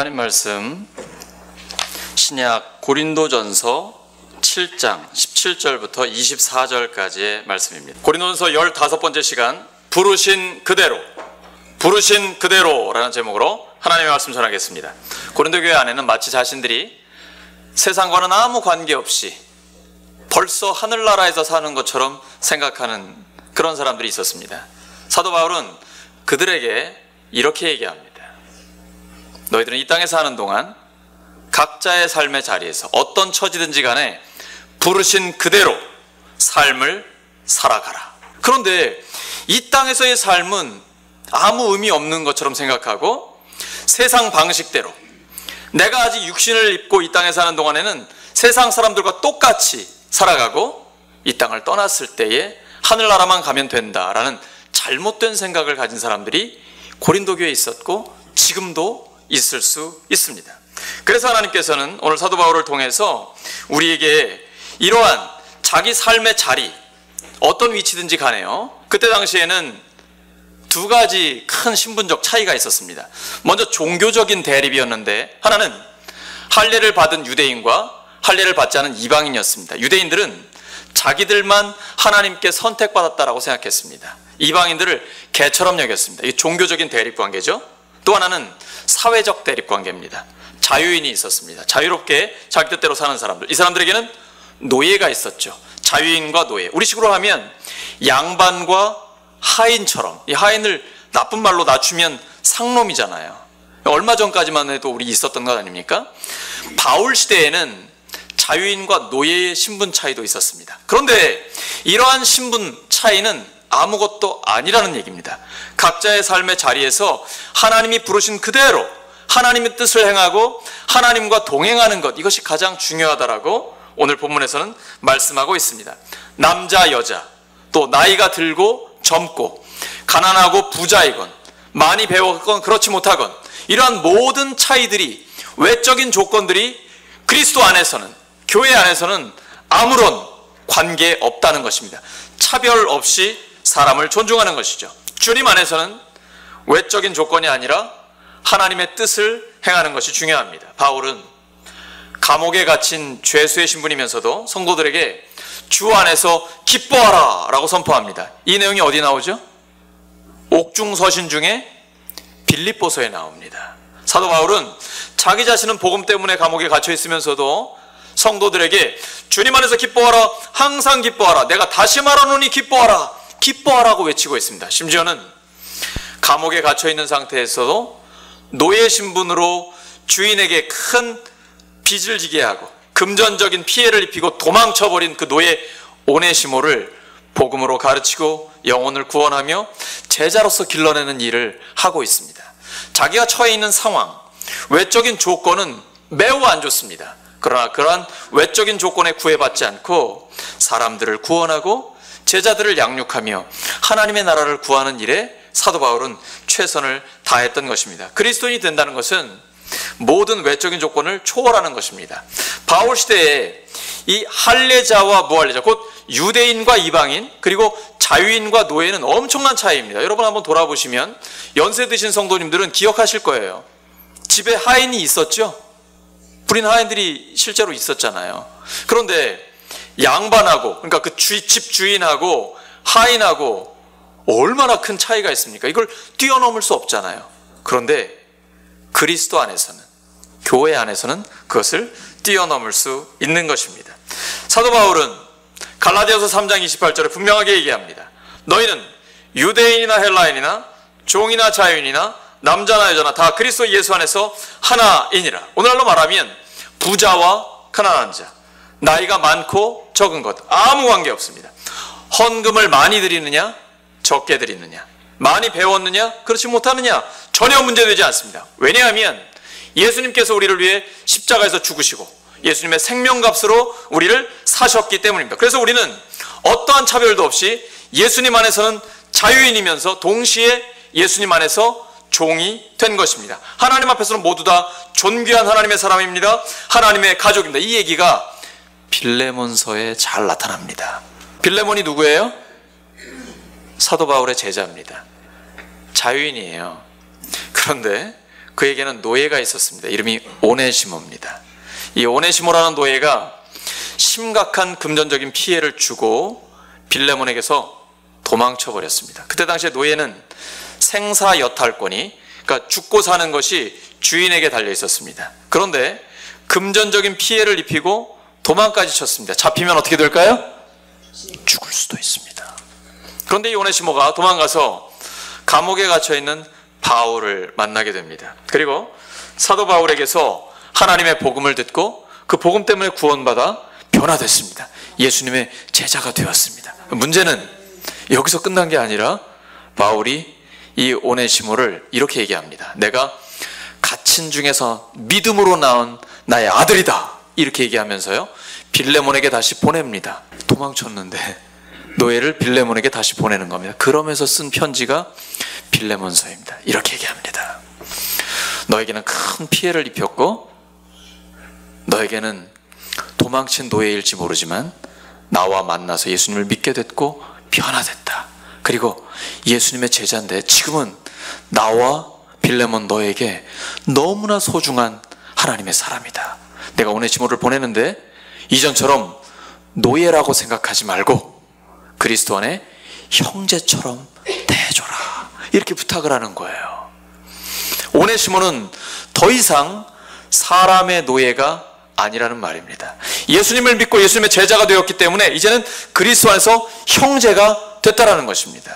하나님 말씀 신약 고린도전서 7장 17절부터 24절까지의 말씀입니다. 고린도전서 15번째 시간 부르신 그대로라는 제목으로 하나님의 말씀 전하겠습니다. 고린도 교회 안에는 마치 자신들이 세상과는 아무 관계없이 벌써 하늘나라에서 사는 것처럼 생각하는 그런 사람들이 있었습니다. 사도 바울은 그들에게 이렇게 얘기합니다. 너희들은 이 땅에 사는 동안 각자의 삶의 자리에서 어떤 처지든지 간에 부르신 그대로 삶을 살아가라. 그런데 이 땅에서의 삶은 아무 의미 없는 것처럼 생각하고 세상 방식대로 내가 아직 육신을 입고 이 땅에 사는 동안에는 세상 사람들과 똑같이 살아가고 이 땅을 떠났을 때에 하늘나라만 가면 된다라는 잘못된 생각을 가진 사람들이 고린도 교회에 있었고 지금도 있을 수 있습니다. 그래서 하나님께서는 오늘 사도 바울을 통해서 우리에게 이러한 자기 삶의 자리, 어떤 위치든지 간에요, 그때 당시에는 두 가지 큰 신분적 차이가 있었습니다. 먼저 종교적인 대립이었는데, 하나는 할례를 받은 유대인과 할례를 받지 않은 이방인이었습니다. 유대인들은 자기들만 하나님께 선택받았다라고 생각했습니다. 이방인들을 개처럼 여겼습니다. 이게 종교적인 대립 관계죠. 또 하나는 사회적 대립 관계입니다. 자유인이 있었습니다. 자유롭게 자기 뜻대로 사는 사람들, 이 사람들에게는 노예가 있었죠. 자유인과 노예, 우리식으로 하면 양반과 하인처럼, 이 하인을 나쁜 말로 낮추면 상놈이잖아요. 얼마 전까지만 해도 우리 있었던 것 아닙니까? 바울 시대에는 자유인과 노예의 신분 차이도 있었습니다. 그런데 이러한 신분 차이는 아무것도 아니라는 얘기입니다. 각자의 삶의 자리에서 하나님이 부르신 그대로 하나님의 뜻을 행하고 하나님과 동행하는 것, 이것이 가장 중요하다라고 오늘 본문에서는 말씀하고 있습니다. 남자, 여자, 또 나이가 들고 젊고 가난하고 부자이건 많이 배웠건 그렇지 못하건 이러한 모든 차이들이, 외적인 조건들이 그리스도 안에서는, 교회 안에서는 아무런 관계 없다는 것입니다. 차별 없이 사람을 존중하는 것이죠. 주님 안에서는 외적인 조건이 아니라 하나님의 뜻을 행하는 것이 중요합니다. 바울은 감옥에 갇힌 죄수의 신분이면서도 성도들에게 주 안에서 기뻐하라 라고 선포합니다. 이 내용이 어디 나오죠? 옥중서신 중에 빌립보서에 나옵니다. 사도 바울은 자기 자신은 복음 때문에 감옥에 갇혀 있으면서도 성도들에게 주님 안에서 기뻐하라, 항상 기뻐하라, 내가 다시 말하노니 기뻐하라, 기뻐하라고 외치고 있습니다. 심지어는 감옥에 갇혀 있는 상태에서도 노예 신분으로 주인에게 큰 빚을 지게 하고 금전적인 피해를 입히고 도망쳐버린 그 노예 오네시모를 복음으로 가르치고 영혼을 구원하며 제자로서 길러내는 일을 하고 있습니다. 자기가 처해 있는 상황, 외적인 조건은 매우 안 좋습니다. 그러나 그러한 외적인 조건에 구애받지 않고 사람들을 구원하고 제자들을 양육하며 하나님의 나라를 구하는 일에 사도 바울은 최선을 다했던 것입니다. 그리스도인이 된다는 것은 모든 외적인 조건을 초월하는 것입니다. 바울 시대에 이 할례자와 무할례자, 곧 유대인과 이방인, 그리고 자유인과 노예는 엄청난 차이입니다. 여러분 한번 돌아보시면 연세 드신 성도님들은 기억하실 거예요. 집에 하인이 있었죠? 불인 하인들이 실제로 있었잖아요. 그런데 양반하고, 그러니까 그 집 주인하고 하인하고 얼마나 큰 차이가 있습니까? 이걸 뛰어넘을 수 없잖아요. 그런데 그리스도 안에서는, 교회 안에서는 그것을 뛰어넘을 수 있는 것입니다. 사도 바울은 갈라디아서 3장 28절에 분명하게 얘기합니다. 너희는 유대인이나 헬라인이나 종이나 자유인이나 남자나 여자나 다 그리스도 예수 안에서 하나이니라. 오늘날로 말하면 부자와 가난한 자, 나이가 많고 적은 것 아무 관계 없습니다. 헌금을 많이 드리느냐 적게 드리느냐, 많이 배웠느냐 그렇지 못하느냐 전혀 문제되지 않습니다. 왜냐하면 예수님께서 우리를 위해 십자가에서 죽으시고 예수님의 생명값으로 우리를 사셨기 때문입니다. 그래서 우리는 어떠한 차별도 없이 예수님 안에서는 자유인이면서 동시에 예수님 안에서 종이 된 것입니다. 하나님 앞에서는 모두 다 존귀한 하나님의 사람입니다. 하나님의 가족입니다. 이 얘기가 빌레몬서에 잘 나타납니다. 빌레몬이 누구예요? 사도 바울의 제자입니다. 자유인이에요. 그런데 그에게는 노예가 있었습니다. 이름이 오네시모입니다. 이 오네시모라는 노예가 심각한 금전적인 피해를 주고 빌레몬에게서 도망쳐 버렸습니다. 그때 당시에 노예는 생사여탈권이, 그러니까 죽고 사는 것이 주인에게 달려 있었습니다. 그런데 금전적인 피해를 입히고 도망까지 쳤습니다. 잡히면 어떻게 될까요? 죽을 수도 있습니다. 그런데 이 오네시모가 도망가서 감옥에 갇혀 있는 바울을 만나게 됩니다. 그리고 사도 바울에게서 하나님의 복음을 듣고 그 복음 때문에 구원받아 변화됐습니다. 예수님의 제자가 되었습니다. 문제는 여기서 끝난 게 아니라 바울이 이 오네시모를 이렇게 얘기합니다. 내가 갇힌 중에서 믿음으로 낳은 나의 아들이다, 이렇게 얘기하면서요, 빌레몬에게 다시 보냅니다. 도망쳤는데 노예를 빌레몬에게 다시 보내는 겁니다. 그러면서 쓴 편지가 빌레몬서입니다. 이렇게 얘기합니다. 너에게는 큰 피해를 입혔고 너에게는 도망친 노예일지 모르지만 나와 만나서 예수님을 믿게 됐고 변화됐다. 그리고 예수님의 제자인데 지금은 나와 빌레몬 너에게 너무나 소중한 하나님의 사람이다. 내가 오네시모를 보내는데 이전처럼 노예라고 생각하지 말고 그리스도 안에 형제처럼 대해줘라, 이렇게 부탁을 하는 거예요. 오네시모는 더 이상 사람의 노예가 아니라는 말입니다. 예수님을 믿고 예수님의 제자가 되었기 때문에 이제는 그리스도 안에서 형제가 됐다라는 것입니다.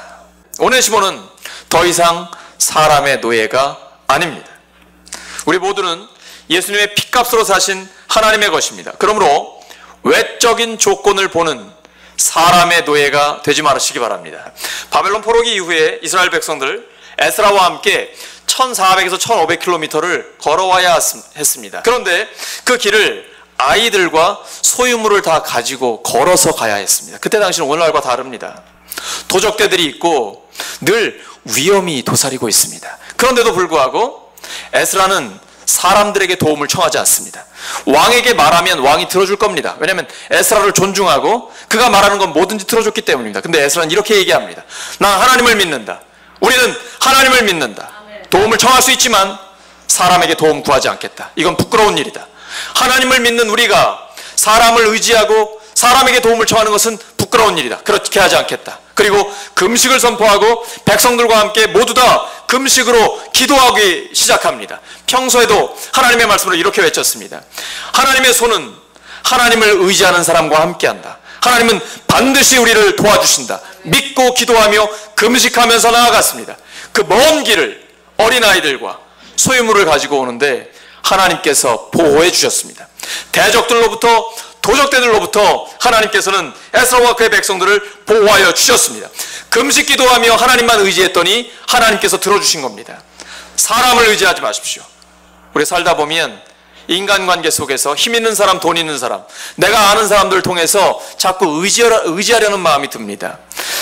오네시모는 더 이상 사람의 노예가 아닙니다. 우리 모두는 예수님의 피값으로 사신 하나님의 것입니다. 그러므로 외적인 조건을 보는 사람의 노예가 되지 말으시기 바랍니다. 바벨론 포로기 이후에 이스라엘 백성들 에스라와 함께 1400에서 1500km를 걸어와야 했습니다. 그런데 그 길을 아이들과 소유물을 다 가지고 걸어서 가야 했습니다. 그때 당시는 오늘날과 다릅니다. 도적대들이 있고 늘 위험이 도사리고 있습니다. 그런데도 불구하고 에스라는 사람들에게 도움을 청하지 않습니다. 왕에게 말하면 왕이 들어줄 겁니다. 왜냐하면 에스라를 존중하고 그가 말하는 건 뭐든지 들어줬기 때문입니다. 근데 에스라는 이렇게 얘기합니다. 난 하나님을 믿는다. 우리는 하나님을 믿는다. 도움을 청할 수 있지만 사람에게 도움 구하지 않겠다. 이건 부끄러운 일이다. 하나님을 믿는 우리가 사람을 의지하고 사람에게 도움을 청하는 것은 부끄러운 일이다. 그렇게 하지 않겠다. 그리고 금식을 선포하고 백성들과 함께 모두 다 금식으로 기도하기 시작합니다. 평소에도 하나님의 말씀으로 이렇게 외쳤습니다. 하나님의 손은 하나님을 의지하는 사람과 함께한다. 하나님은 반드시 우리를 도와주신다. 믿고 기도하며 금식하면서 나아갔습니다. 그 먼 길을 어린아이들과 소유물을 가지고 오는데 하나님께서 보호해 주셨습니다. 대적들로부터 도적대들로부터 하나님께서는 에스라와 그의 백성들을 보호하여 주셨습니다. 금식 기도하며 하나님만 의지했더니 하나님께서 들어주신 겁니다. 사람을 의지하지 마십시오. 우리 살다 보면 인간관계 속에서 힘 있는 사람, 돈 있는 사람, 내가 아는 사람들을 통해서 자꾸 의지하려는 마음이 듭니다.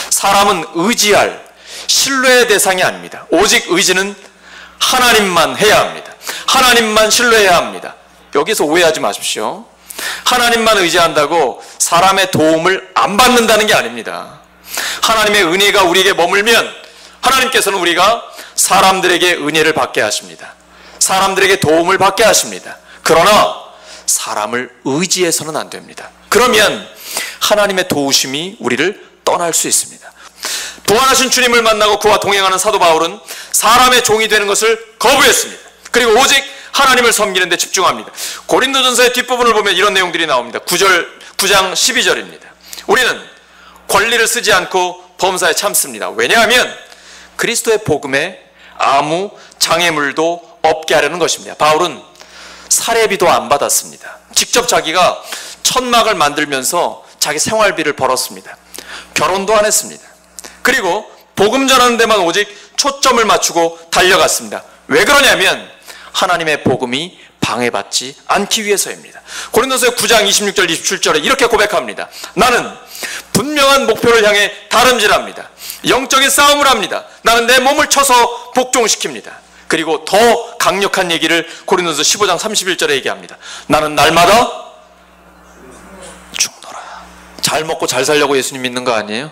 사람은 의지할 신뢰의 대상이 아닙니다. 오직 의지는 하나님만 해야 합니다. 하나님만 신뢰해야 합니다. 여기서 오해하지 마십시오. 하나님만 의지한다고 사람의 도움을 안 받는다는 게 아닙니다. 하나님의 은혜가 우리에게 머물면 하나님께서는 우리가 사람들에게 은혜를 받게 하십니다. 사람들에게 도움을 받게 하십니다. 그러나 사람을 의지해서는 안 됩니다. 그러면 하나님의 도우심이 우리를 떠날 수 있습니다. 부활하신 주님을 만나고 그와 동행하는 사도 바울은 사람의 종이 되는 것을 거부했습니다. 그리고 오직 하나님을 섬기는 데 집중합니다. 고린도전서의 뒷부분을 보면 이런 내용들이 나옵니다. 9장 12절입니다. 우리는 권리를 쓰지 않고 범사에 참습니다. 왜냐하면 그리스도의 복음에 아무 장애물도 없게 하려는 것입니다. 바울은 사례비도 안 받았습니다. 직접 자기가 천막을 만들면서 자기 생활비를 벌었습니다. 결혼도 안 했습니다. 그리고 복음 전하는 데만 오직 초점을 맞추고 달려갔습니다. 왜 그러냐면 하나님의 복음이 방해받지 않기 위해서입니다. 고린도서 9장 26절 27절에 이렇게 고백합니다. 나는 분명한 목표를 향해 다름질합니다. 영적인 싸움을 합니다. 나는 내 몸을 쳐서 복종시킵니다. 그리고 더 강력한 얘기를 고린도서 15장 31절에 얘기합니다. 나는 날마다 죽노라. 잘 먹고 잘 살려고 예수님 믿는 거 아니에요?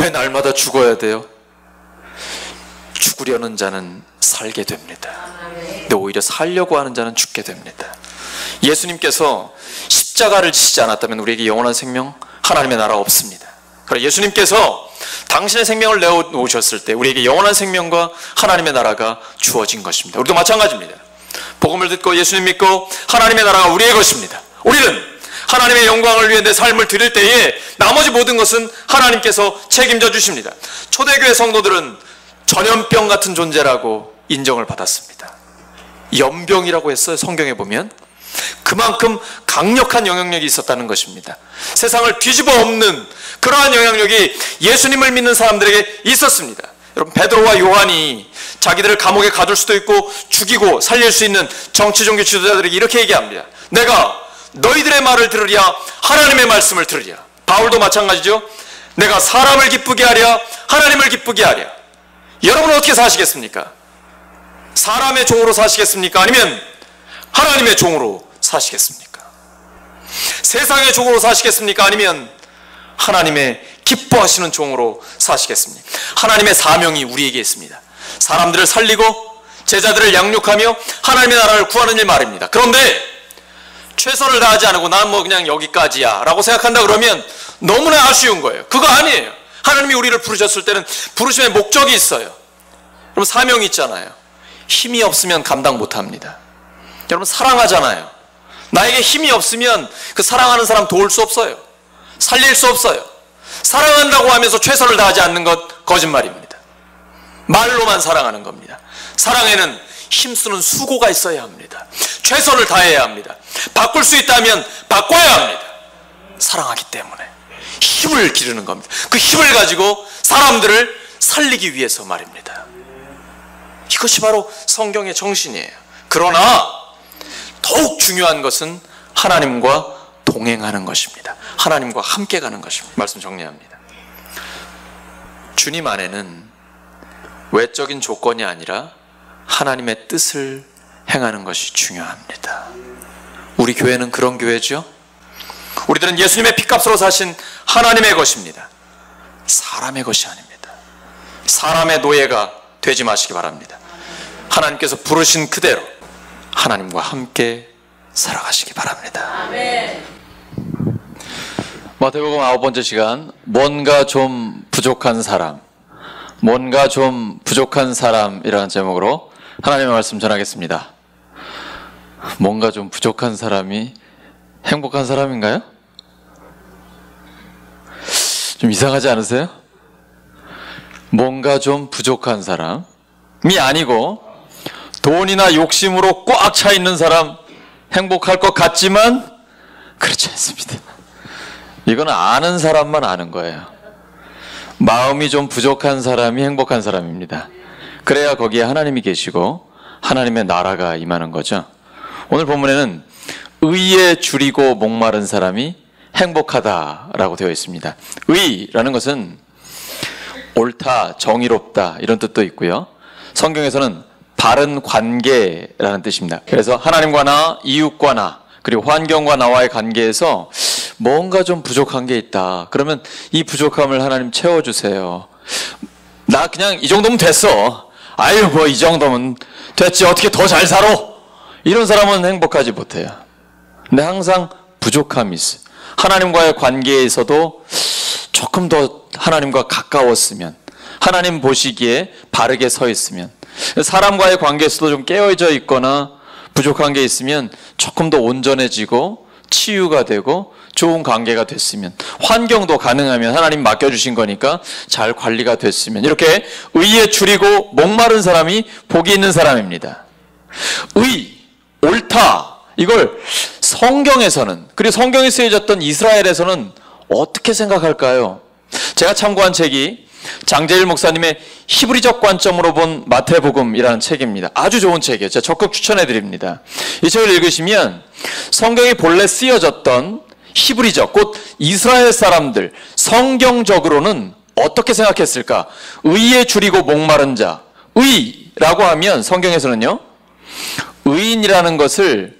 왜 날마다 죽어야 돼요? 죽으려는 자는 살게 됩니다. 근데 오히려 살려고 하는 자는 죽게 됩니다. 예수님께서 십자가를 지시지 않았다면 우리에게 영원한 생명, 하나님의 나라가 없습니다. 그러나 예수님께서 당신의 생명을 내어놓으셨을 때 우리에게 영원한 생명과 하나님의 나라가 주어진 것입니다. 우리도 마찬가지입니다. 복음을 듣고 예수님 믿고 하나님의 나라가 우리의 것입니다. 우리는 하나님의 영광을 위해 내 삶을 드릴 때에 나머지 모든 것은 하나님께서 책임져 주십니다. 초대교회 성도들은 전염병 같은 존재라고 인정을 받았습니다. 연병이라고 했어요. 성경에 보면 그만큼 강력한 영향력이 있었다는 것입니다. 세상을 뒤집어 엎는 그러한 영향력이 예수님을 믿는 사람들에게 있었습니다. 여러분, 베드로와 요한이 자기들을 감옥에 가둘 수도 있고 죽이고 살릴 수 있는 정치 종교 지도자들에게 이렇게 얘기합니다. 내가 너희들의 말을 들으랴 하나님의 말씀을 들으랴. 바울도 마찬가지죠. 내가 사람을 기쁘게 하랴 하나님을 기쁘게 하랴. 여러분은 어떻게 사시겠습니까? 사람의 종으로 사시겠습니까? 아니면 하나님의 종으로 사시겠습니까? 세상의 종으로 사시겠습니까? 아니면 하나님의 기뻐하시는 종으로 사시겠습니까? 하나님의 사명이 우리에게 있습니다. 사람들을 살리고 제자들을 양육하며 하나님의 나라를 구하는 일 말입니다. 그런데 최선을 다하지 않고 난 뭐 그냥 여기까지야 라고 생각한다 그러면 너무나 아쉬운 거예요. 그거 아니에요. 하나님이 우리를 부르셨을 때는 부르심의 목적이 있어요. 여러분, 사명이 있잖아요. 힘이 없으면 감당 못합니다. 여러분, 사랑하잖아요. 나에게 힘이 없으면 그 사랑하는 사람 도울 수 없어요. 살릴 수 없어요. 사랑한다고 하면서 최선을 다하지 않는 것 거짓말입니다. 말로만 사랑하는 겁니다. 사랑에는 힘쓰는 수고가 있어야 합니다. 최선을 다해야 합니다. 바꿀 수 있다면 바꿔야 합니다. 사랑하기 때문에 힘을 기르는 겁니다. 그 힘을 가지고 사람들을 살리기 위해서 말입니다. 이것이 바로 성경의 정신이에요. 그러나 더욱 중요한 것은 하나님과 동행하는 것입니다. 하나님과 함께 가는 것입니다. 말씀 정리합니다. 주님 안에는 외적인 조건이 아니라 하나님의 뜻을 행하는 것이 중요합니다. 우리 교회는 그런 교회죠. 우리들은 예수님의 피값으로 사신 하나님의 것입니다. 사람의 것이 아닙니다. 사람의 노예가 되지 마시기 바랍니다. 하나님께서 부르신 그대로 하나님과 함께 살아가시기 바랍니다. 아멘. 마태복음 9번째 시간, 뭔가 좀 부족한 사람, 뭔가 좀 부족한 사람이라는 제목으로 하나님의 말씀 전하겠습니다. 뭔가 좀 부족한 사람이 행복한 사람인가요? 좀 이상하지 않으세요? 뭔가 좀 부족한 사람이 아니고 돈이나 욕심으로 꽉 차 있는 사람 행복할 것 같지만 그렇지 않습니다. 이건 아는 사람만 아는 거예요. 마음이 좀 부족한 사람이 행복한 사람입니다. 그래야 거기에 하나님이 계시고 하나님의 나라가 임하는 거죠. 오늘 본문에는 의에 줄이고 목마른 사람이 행복하다라고 되어 있습니다. 의라는 것은 옳다, 정의롭다 이런 뜻도 있고요. 성경에서는 바른 관계라는 뜻입니다. 그래서 하나님과 나, 이웃과 나, 그리고 환경과 나와의 관계에서 뭔가 좀 부족한 게 있다. 그러면 이 부족함을 하나님 채워주세요. 나 그냥 이 정도면 됐어. 아유, 뭐 이 정도면 됐지. 어떻게 더 잘 살아? 이런 사람은 행복하지 못해요. 근데 항상 부족함이 있어요. 하나님과의 관계에서도 조금 더 하나님과 가까웠으면, 하나님 보시기에 바르게 서 있으면, 사람과의 관계에서도 좀 깨어져 있거나 부족한 게 있으면 조금 더 온전해지고 치유가 되고 좋은 관계가 됐으면, 환경도 가능하면 하나님 맡겨주신 거니까 잘 관리가 됐으면, 이렇게 의에 줄이고 목마른 사람이 복이 있는 사람입니다. 의, 옳다, 이걸 성경에서는, 그리고 성경에 쓰여졌던 이스라엘에서는 어떻게 생각할까요? 제가 참고한 책이 장재일 목사님의 히브리적 관점으로 본 마태복음이라는 책입니다. 아주 좋은 책이에요. 제가 적극 추천해 드립니다. 이 책을 읽으시면 성경이 본래 쓰여졌던 히브리적, 곧 이스라엘 사람들 성경적으로는 어떻게 생각했을까? 의에 줄이고 목마른 자, 의라고 하면 성경에서는요, 의인이라는 것을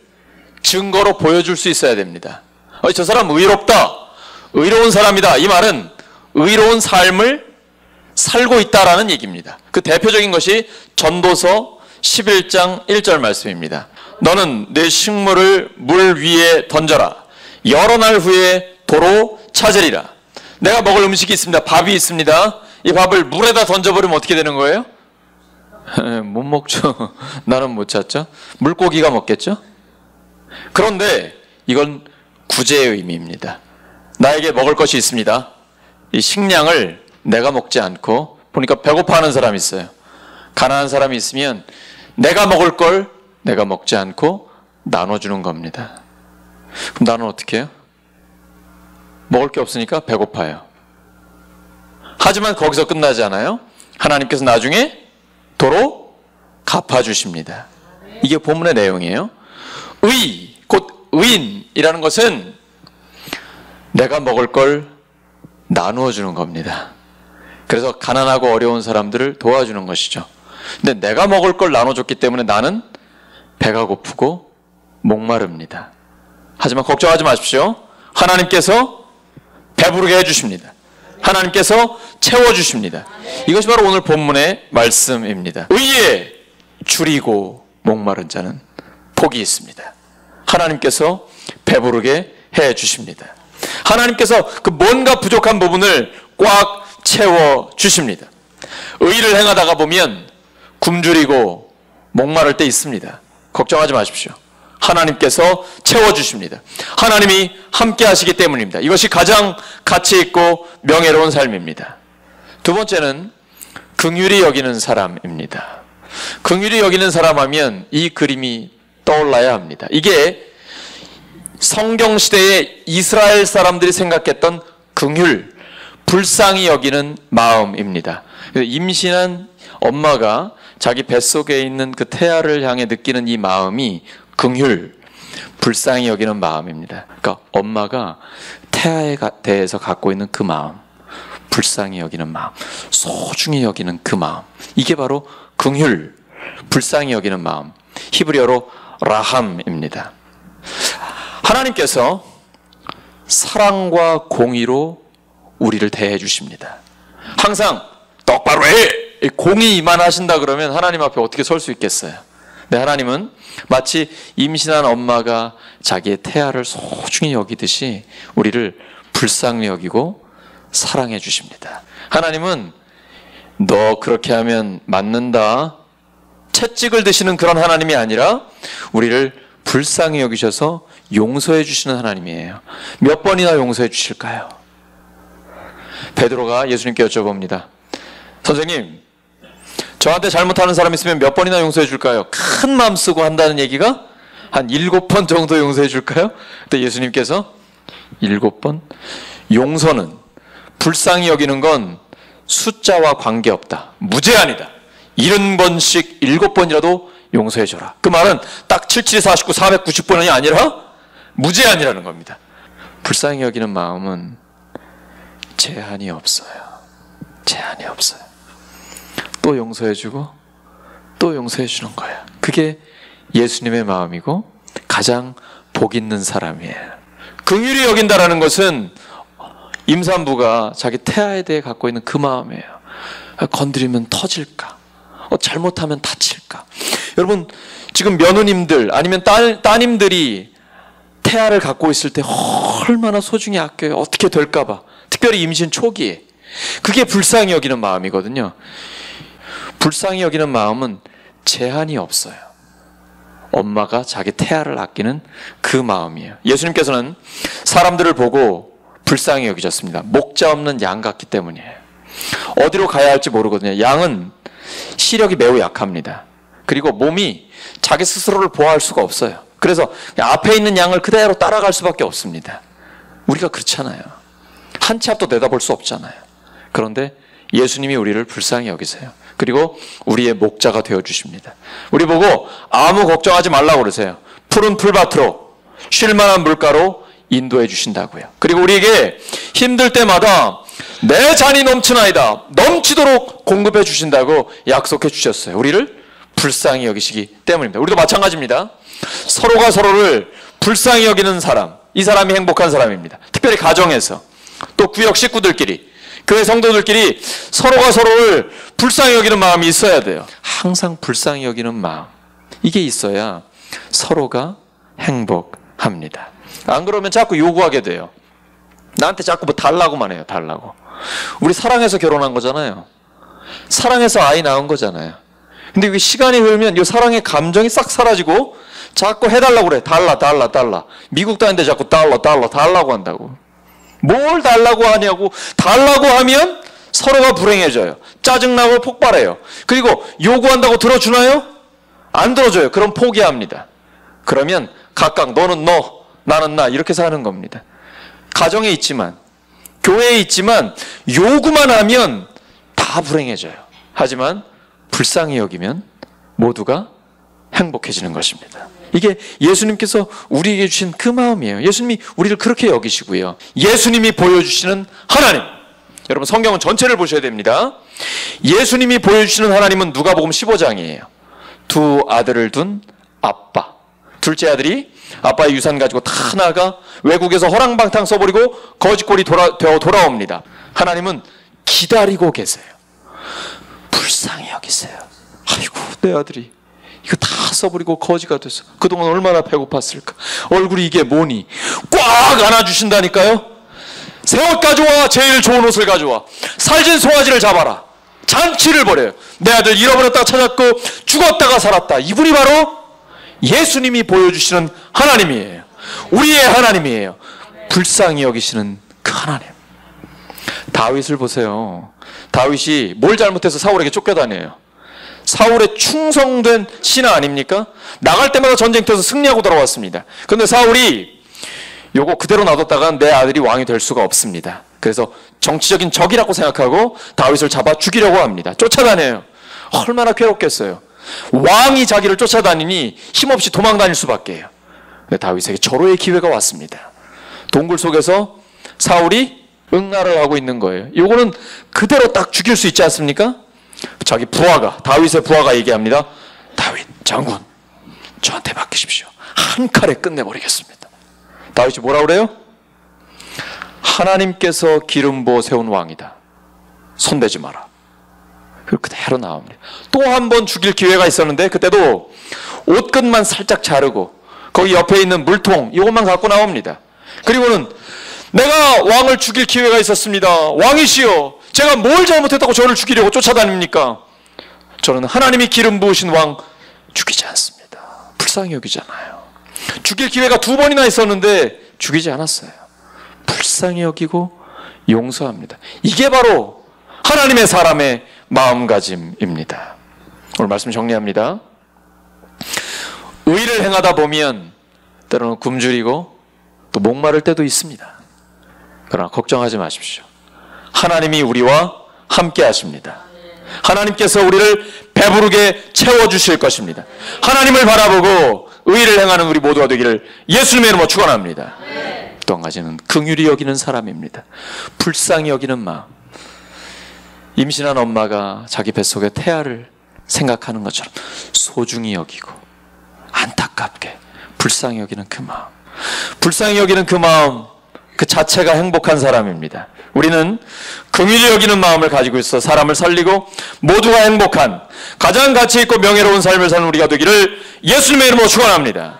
증거로 보여줄 수 있어야 됩니다. 저 사람 의롭다, 의로운 사람이다, 이 말은 의로운 삶을 살고 있다라는 얘기입니다. 그 대표적인 것이 전도서 11장 1절 말씀입니다. 너는 내 식물을 물 위에 던져라. 여러 날 후에 도로 찾으리라. 내가 먹을 음식이 있습니다. 밥이 있습니다. 이 밥을 물에다 던져버리면 어떻게 되는 거예요? 못 먹죠. 나는 못 찾죠. 물고기가 먹겠죠. 그런데 이건 구제의 의미입니다. 나에게 먹을 것이 있습니다. 이 식량을 내가 먹지 않고, 보니까 배고파하는 사람이 있어요. 가난한 사람이 있으면 내가 먹을 걸 내가 먹지 않고 나눠주는 겁니다. 그럼 나는 어떻게 해요? 먹을 게 없으니까 배고파요. 하지만 거기서 끝나지 않아요. 하나님께서 나중에 도로 갚아주십니다. 이게 본문의 내용이에요. 의, 곧 의인이라는 것은 내가 먹을 걸 나누어 주는 겁니다. 그래서 가난하고 어려운 사람들을 도와주는 것이죠. 근데 내가 먹을 걸 나눠줬기 때문에 나는 배가 고프고 목마릅니다. 하지만 걱정하지 마십시오. 하나님께서 배부르게 해주십니다. 하나님께서 채워주십니다. 이것이 바로 오늘 본문의 말씀입니다. 의에 줄이고 목마른 자는 복이 있습니다. 하나님께서 배부르게 해주십니다. 하나님께서 그 뭔가 부족한 부분을 꽉 채워주십니다. 의를 행하다가 보면 굶주리고 목마를 때 있습니다. 걱정하지 마십시오. 하나님께서 채워주십니다. 하나님이 함께 하시기 때문입니다. 이것이 가장 가치 있고 명예로운 삶입니다. 두 번째는 긍휼히 여기는 사람입니다. 긍휼히 여기는 사람 하면 이 그림이 떠올라야 합니다. 이게 성경 시대의 이스라엘 사람들이 생각했던 긍휼, 불쌍히 여기는 마음입니다. 임신한 엄마가 자기 뱃속에 있는 그 태아를 향해 느끼는 이 마음이 긍휼, 불쌍히 여기는 마음입니다. 그러니까 엄마가 태아에 대해서 갖고 있는 그 마음, 불쌍히 여기는 마음, 소중히 여기는 그 마음, 이게 바로 긍휼, 불쌍히 여기는 마음, 히브리어로 라함입니다. 하나님께서 사랑과 공의로 우리를 대해 주십니다. 항상 똑바로 해! 공의 임한하신다 그러면 하나님 앞에 어떻게 설 수 있겠어요? 네, 하나님은 마치 임신한 엄마가 자기의 태아를 소중히 여기듯이 우리를 불쌍히 여기고 사랑해 주십니다. 하나님은 너 그렇게 하면 맞는다, 채찍을 드시는 그런 하나님이 아니라 우리를 불쌍히 여기셔서 용서해 주시는 하나님이에요. 몇 번이나 용서해 주실까요? 베드로가 예수님께 여쭤봅니다. 선생님, 저한테 잘못하는 사람 있으면 몇 번이나 용서해 줄까요? 큰 마음 쓰고 한다는 얘기가 한 7번 정도 용서해 줄까요? 그때 예수님께서 7번? 용서는, 불쌍히 여기는 건 숫자와 관계없다. 무제한이다. 70번씩 7번이라도 용서해 줘라. 그 말은 딱 77, 49, 490번이 아니라 무제한이라는 겁니다. 불쌍히 여기는 마음은 제한이 없어요. 제한이 없어요. 또 용서해주고 또 용서해주는 거예요. 그게 예수님의 마음이고 가장 복 있는 사람이에요. 긍휼히 여긴다라는 것은 임산부가 자기 태아에 대해 갖고 있는 그 마음이에요. 건드리면 터질까? 잘못하면 다칠까? 여러분, 지금 며느님들 아니면 따님들이 태아를 갖고 있을 때 얼마나 소중히 아껴요. 어떻게 될까봐. 특별히 임신 초기에. 그게 불쌍히 여기는 마음이거든요. 불쌍히 여기는 마음은 제한이 없어요. 엄마가 자기 태아를 아끼는 그 마음이에요. 예수님께서는 사람들을 보고 불쌍히 여기셨습니다. 목자 없는 양 같기 때문이에요. 어디로 가야 할지 모르거든요. 양은 시력이 매우 약합니다. 그리고 몸이 자기 스스로를 보호할 수가 없어요. 그래서 앞에 있는 양을 그대로 따라갈 수밖에 없습니다. 우리가 그렇잖아요. 한 치 앞도 내다볼 수 없잖아요. 그런데 예수님이 우리를 불쌍히 여기세요. 그리고 우리의 목자가 되어주십니다. 우리 보고 아무 걱정하지 말라고 그러세요. 푸른 풀밭으로 쉴만한 물가로 인도해 주신다고요. 그리고 우리에게 힘들 때마다 내 잔이 넘치나이다, 넘치도록 공급해 주신다고 약속해 주셨어요. 우리를 불쌍히 여기시기 때문입니다. 우리도 마찬가지입니다. 서로가 서로를 불쌍히 여기는 사람, 이 사람이 행복한 사람입니다. 특별히 가정에서, 또 구역 식구들끼리, 교회 성도들끼리 서로가 서로를 불쌍히 여기는 마음이 있어야 돼요. 항상 불쌍히 여기는 마음. 이게 있어야 서로가 행복합니다. 안 그러면 자꾸 요구하게 돼요. 나한테 자꾸 뭐 달라고만 해요. 달라고. 우리 사랑해서 결혼한 거잖아요. 사랑해서 아이 낳은 거잖아요. 근데 이게 시간이 흐르면 이 사랑의 감정이 싹 사라지고 자꾸 해달라고 그래. 달라. 미국도 아닌데 자꾸 달라고 한다고. 뭘 달라고 하냐고. 달라고 하면 서로가 불행해져요. 짜증나고 폭발해요. 그리고 요구한다고 들어주나요? 안 들어줘요. 그럼 포기합니다. 그러면 각각 너는 너, 나는 나 이렇게 사는 겁니다. 가정에 있지만, 교회에 있지만 요구만 하면 다 불행해져요. 하지만 불쌍히 여기면 모두가 행복해지는 것입니다. 이게 예수님께서 우리에게 주신 그 마음이에요. 예수님이 우리를 그렇게 여기시고요. 예수님이 보여주시는 하나님. 여러분 성경은 전체를 보셔야 됩니다. 예수님이 보여주시는 하나님은 누가복음 15장이에요. 두 아들을 둔 아빠. 둘째 아들이 아빠의 유산 가지고 다 나가 외국에서 허랑방탕 써버리고 거지꼴이 되어 돌아옵니다. 하나님은 기다리고 계세요. 불쌍히 여기세요. 아이고 내 아들이 이거 다 써버리고 거지가 됐어. 그동안 얼마나 배고팠을까. 얼굴이 이게 뭐니. 꽉 안아주신다니까요. 새 옷 가져와. 제일 좋은 옷을 가져와. 살진 송아지를 잡아라. 잔치를 벌여요. 내 아들 잃어버렸다가 찾았고 죽었다가 살았다. 이분이 바로 예수님이 보여주시는 하나님이에요. 우리의 하나님이에요. 불쌍히 여기시는 그 하나님. 다윗을 보세요. 다윗이 뭘 잘못해서 사울에게 쫓겨다녀요. 사울의 충성된 신하 아닙니까? 나갈 때마다 전쟁터에서 승리하고 돌아왔습니다. 그런데 사울이 요거 그대로 놔뒀다간 내 아들이 왕이 될 수가 없습니다. 그래서 정치적인 적이라고 생각하고 다윗을 잡아 죽이려고 합니다. 쫓아다녀요. 얼마나 괴롭겠어요. 왕이 자기를 쫓아다니니 힘없이 도망 다닐 수밖에 해요. 다윗에게 절호의 기회가 왔습니다. 동굴 속에서 사울이 응아를 하고 있는 거예요. 요거는 그대로 딱 죽일 수 있지 않습니까? 자기 부하가, 다윗의 부하가 얘기합니다. 다윗 장군, 저한테 맡기십시오. 한 칼에 끝내버리겠습니다. 다윗이 뭐라 그래요? 하나님께서 기름 부어 세운 왕이다. 손대지 마라. 그리고 그대로 나옵니다. 또 한 번 죽일 기회가 있었는데 그때도 옷끝만 살짝 자르고 거기 옆에 있는 물통 이것만 갖고 나옵니다. 그리고는 내가 왕을 죽일 기회가 있었습니다. 왕이시여, 제가 뭘 잘못했다고 저를 죽이려고 쫓아다닙니까? 저는 하나님이 기름 부으신 왕 죽이지 않습니다. 불쌍히 여기잖아요. 죽일 기회가 2번이나 있었는데 죽이지 않았어요. 불쌍히 여기고 용서합니다. 이게 바로 하나님의 사람의 마음가짐입니다. 오늘 말씀 정리합니다. 의를 행하다 보면 때로는 굶주리고 또 목마를 때도 있습니다. 그러나 걱정하지 마십시오. 하나님이 우리와 함께 하십니다. 하나님께서 우리를 배부르게 채워주실 것입니다. 하나님을 바라보고 의를 행하는 우리 모두가 되기를 예수님의 이름으로 축원합니다. 또 한 가지는 긍휼히 여기는 사람입니다. 불쌍히 여기는 마음. 임신한 엄마가 자기 뱃속의 태아를 생각하는 것처럼 소중히 여기고 안타깝게 불쌍히 여기는 그 마음. 불쌍히 여기는 그 마음 그 자체가 행복한 사람입니다. 우리는 긍휼히 여기는 마음을 가지고 있어 사람을 살리고 모두가 행복한 가장 가치 있고 명예로운 삶을 사는 우리가 되기를 예수님의 이름으로 축원합니다.